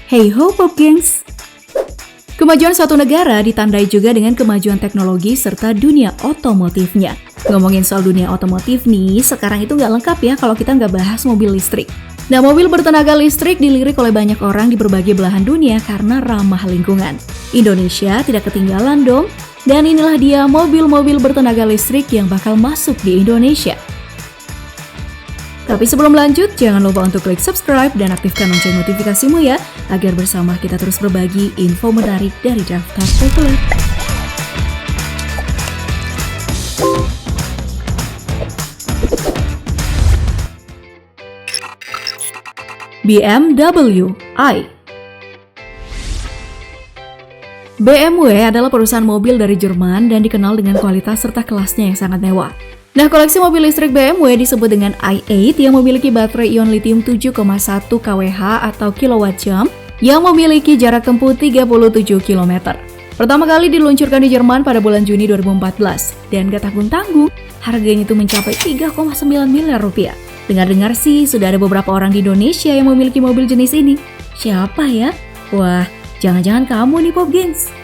Hey ho Pop Gengs! Kemajuan suatu negara ditandai juga dengan kemajuan teknologi serta dunia otomotifnya. Ngomongin soal dunia otomotif nih, sekarang itu nggak lengkap ya kalau kita nggak bahas mobil listrik. Nah, mobil bertenaga listrik dilirik oleh banyak orang di berbagai belahan dunia karena ramah lingkungan. Indonesia tidak ketinggalan dong, dan inilah dia mobil-mobil bertenaga listrik yang bakal masuk di Indonesia. Tapi sebelum lanjut, jangan lupa untuk klik subscribe dan aktifkan lonceng notifikasimu ya, agar bersama kita terus berbagi info menarik dari daftar populer. BMW i. BMW adalah perusahaan mobil dari Jerman dan dikenal dengan kualitas serta kelasnya yang sangat mewah. Nah, koleksi mobil listrik BMW disebut dengan i8 yang memiliki baterai ion lithium 7,1 kWh atau kWh yang memiliki jarak tempuh 37 km. Pertama kali diluncurkan di Jerman pada bulan Juni 2014 dan gak tanggung-tanggung harganya itu mencapai 3,9 miliar rupiah. Dengar-dengar sih sudah ada beberapa orang di Indonesia yang memiliki mobil jenis ini. Siapa ya? Wah, jangan-jangan kamu nih Pop Gengs.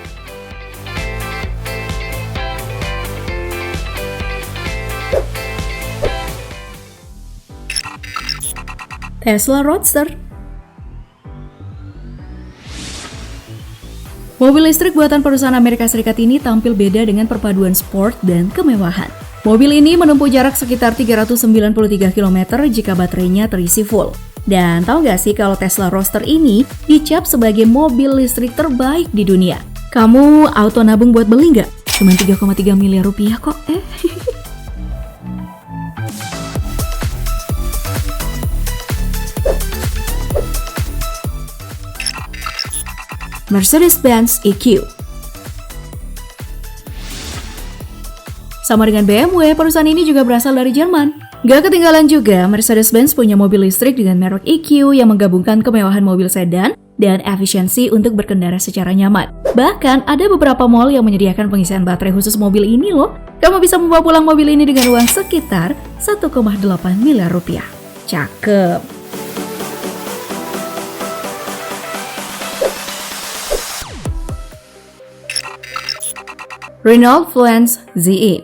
Tesla Roadster. Mobil listrik buatan perusahaan Amerika Serikat ini tampil beda dengan perpaduan sport dan kemewahan. Mobil ini menempuh jarak sekitar 393 km jika baterainya terisi full. Dan tahu gak sih kalau Tesla Roadster ini dicap sebagai mobil listrik terbaik di dunia? Kamu auto nabung buat beli nggak? Cuma 3,3 miliar rupiah kok. Mercedes-Benz EQ. Sama dengan BMW, perusahaan ini juga berasal dari Jerman. Gak ketinggalan juga, Mercedes-Benz punya mobil listrik dengan merek EQ yang menggabungkan kemewahan mobil sedan dan efisiensi untuk berkendara secara nyaman. Bahkan, ada beberapa mall yang menyediakan pengisian baterai khusus mobil ini loh. Kamu bisa membawa pulang mobil ini dengan uang sekitar 1,8 miliar rupiah. Cakep! Renault Fluence ZE.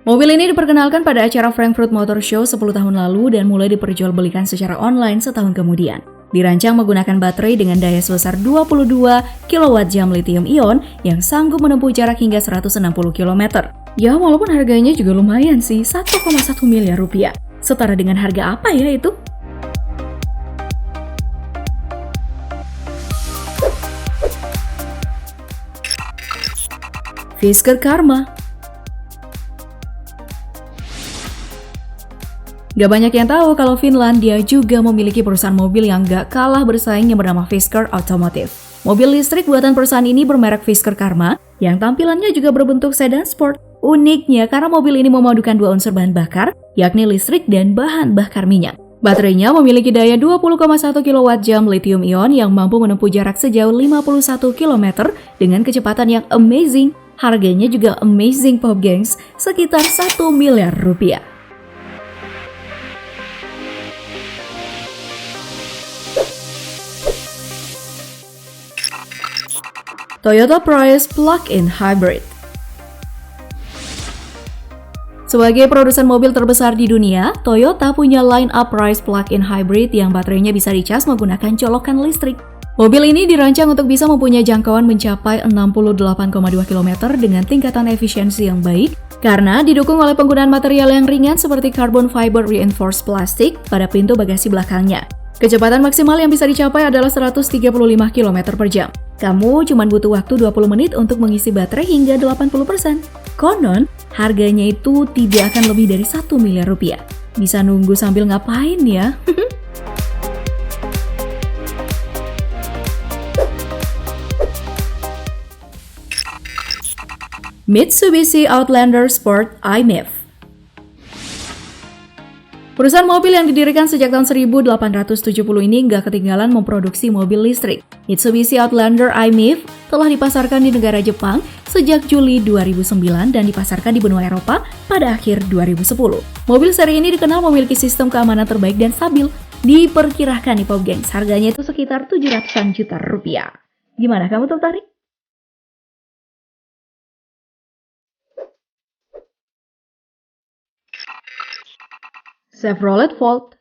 Mobil ini diperkenalkan pada acara Frankfurt Motor Show 10 tahun lalu dan mulai diperjualbelikan secara online setahun kemudian. Dirancang menggunakan baterai dengan daya sebesar 22 kWh lithium-ion yang sanggup menempuh jarak hingga 160 km. Ya, walaupun harganya juga lumayan sih, 1,1 miliar rupiah. Setara dengan harga apa ya itu? Fisker Karma. Gak banyak yang tahu kalau Finlandia juga memiliki perusahaan mobil yang gak kalah bersaing yang bernama Fisker Automotive. Mobil listrik buatan perusahaan ini bermerek Fisker Karma yang tampilannya juga berbentuk sedan sport. Uniknya karena mobil ini memadukan dua unsur bahan bakar, yakni listrik dan bahan bakar minyak. Baterainya memiliki daya 20,1 kWh lithium-ion yang mampu menempuh jarak sejauh 51 km dengan kecepatan yang amazing. Harganya juga amazing Pop Gengs, sekitar 1 miliar rupiah. Toyota Prius Plug-in Hybrid. Sebagai produsen mobil terbesar di dunia, Toyota punya line-up Prius Plug-in Hybrid yang baterainya bisa dicas menggunakan colokan listrik. Mobil ini dirancang untuk bisa mempunyai jangkauan mencapai 68,2 km dengan tingkatan efisiensi yang baik karena didukung oleh penggunaan material yang ringan seperti carbon fiber reinforced plastic pada pintu bagasi belakangnya. Kecepatan maksimal yang bisa dicapai adalah 135 km per jam. Kamu cuma butuh waktu 20 menit untuk mengisi baterai hingga 80%. Konon, harganya itu tidak akan lebih dari 1 miliar rupiah. Bisa nunggu sambil ngapain ya? Mitsubishi Outlander Sport i-MiEV. Perusahaan mobil yang didirikan sejak tahun 1870 ini nggak ketinggalan memproduksi mobil listrik. Mitsubishi Outlander i-MiEV telah dipasarkan di negara Jepang sejak Juli 2009 dan dipasarkan di benua Eropa pada akhir 2010. Mobil seri ini dikenal memiliki sistem keamanan terbaik dan stabil. Diperkirakan nih Pop Gengs, harganya itu sekitar 700-an juta rupiah. Gimana, kamu tertarik? Chevrolet Volt.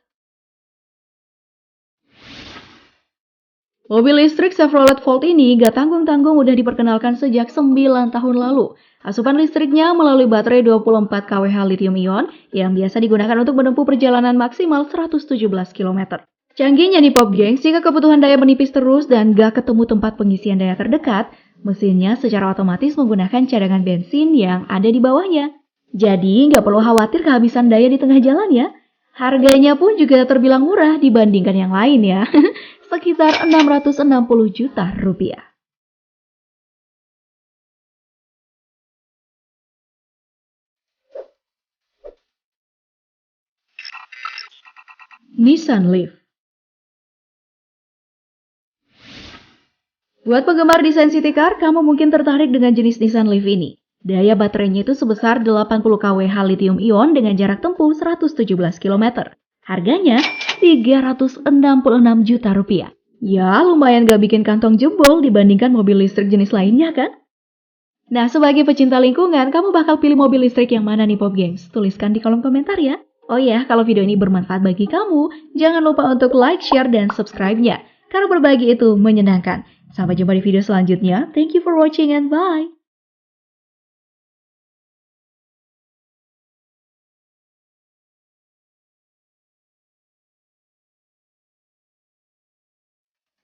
Mobil listrik Chevrolet Volt ini gak tanggung-tanggung udah diperkenalkan sejak 9 tahun lalu. Asupan listriknya melalui baterai 24 kWh lithium-ion yang biasa digunakan untuk menempuh perjalanan maksimal 117 km. Canggihnya nih Pop Gengs, jika kebutuhan daya menipis terus dan gak ketemu tempat pengisian daya terdekat, mesinnya secara otomatis menggunakan cadangan bensin yang ada di bawahnya. Jadi gak perlu khawatir kehabisan daya di tengah jalan ya. Harganya pun juga terbilang murah dibandingkan yang lain ya. Sekitar 660 juta rupiah. Nissan Leaf. Buat penggemar desain city car, kamu mungkin tertarik dengan jenis Nissan Leaf ini. Daya baterainya itu sebesar 80 kWh lithium-ion dengan jarak tempuh 117 km. Harganya 366 juta rupiah. Ya, lumayan gak bikin kantong jebol dibandingkan mobil listrik jenis lainnya kan? Nah, sebagai pecinta lingkungan, kamu bakal pilih mobil listrik yang mana nih Pop Gengs? Tuliskan di kolom komentar ya. Oh ya, kalau video ini bermanfaat bagi kamu, jangan lupa untuk like, share, dan subscribe-nya. Karena berbagi itu menyenangkan. Sampai jumpa di video selanjutnya. Thank you for watching and bye!